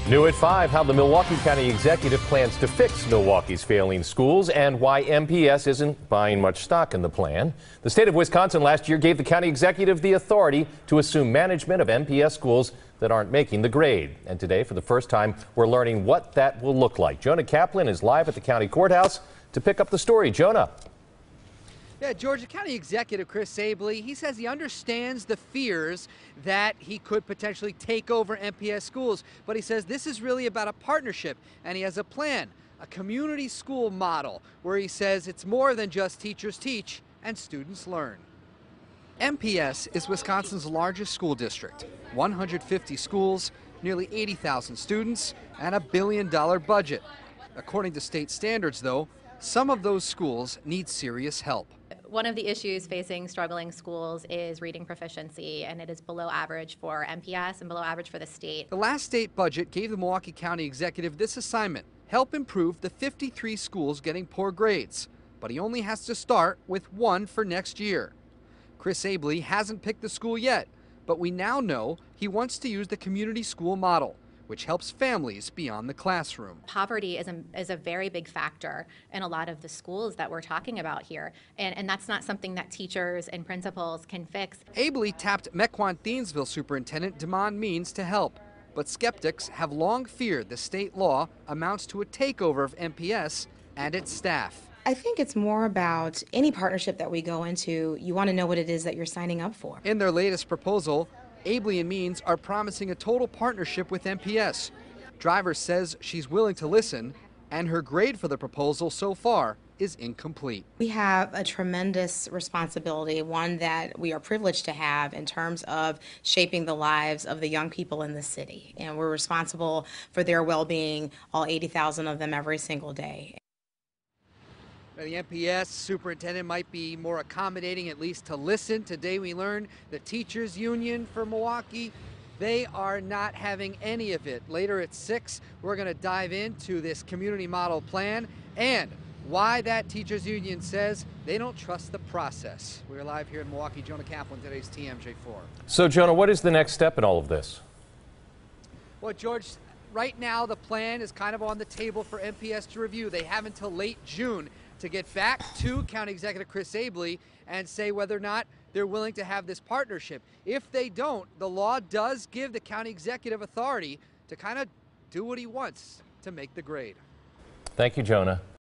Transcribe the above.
New at 5, how the Milwaukee County Executive plans to fix Milwaukee's failing schools and why MPS isn't buying much stock in the plan. The state of Wisconsin last year gave the county executive the authority to assume management of MPS schools that aren't making the grade. And today, for the first time, we're learning what that will look like. Jonah Kaplan is live at the county courthouse to pick up the story. Jonah. Yeah, Georgia County Executive Chris Abele, he says he understands the fears that he could potentially take over MPS schools, but he says this is really about a partnership, and he has a plan, a community school model, where he says it's more than just teachers teach and students learn. MPS is Wisconsin's largest school district, 150 schools, nearly 80,000 students, and $1 billion budget. According to state standards, though, some of those schools need serious help. One of the issues facing struggling schools is reading proficiency, and it is below average for MPS and below average for the state. The last state budget gave the Milwaukee County Executive this assignment: help improve the 53 schools getting poor grades. But he only has to start with one for next year. Chris Abele hasn't picked the school yet, but we now know he wants to use the community school model, which helps families beyond the classroom. Poverty is a very big factor in a lot of the schools that we're talking about here, and that's not something that teachers and principals can fix. Abele tapped Mequon-Thiensville Superintendent Demond Means to help, but skeptics have long feared the state law amounts to a takeover of MPS and its staff. I think it's more about any partnership that we go into, you want to know what it is that you're signing up for. In their latest proposal, Abele and Means are promising a total partnership with MPS. Driver says she's willing to listen, and her grade for the proposal so far is incomplete. We have a tremendous responsibility, one that we are privileged to have in terms of shaping the lives of the young people in the city. And we're responsible for their well-being, all 80,000 of them every single day. The MPS superintendent might be more accommodating, at least to listen. Today we learned the teachers union for Milwaukee, they are not having any of it. Later at 6, we're going to dive into this community model plan and why that teachers union says they don't trust the process. We're live here in Milwaukee. Jonah Kaplan, today's TMJ4. So, Jonah, what is the next step in all of this? Well, George, right now the plan is kind of on the table for MPS to review. They have until late June to get back to County Executive Chris Abele and say whether or not they're willing to have this partnership. If they don't, the law does give the county executive authority to kind of do what he wants to make the grade. Thank you, Jonah.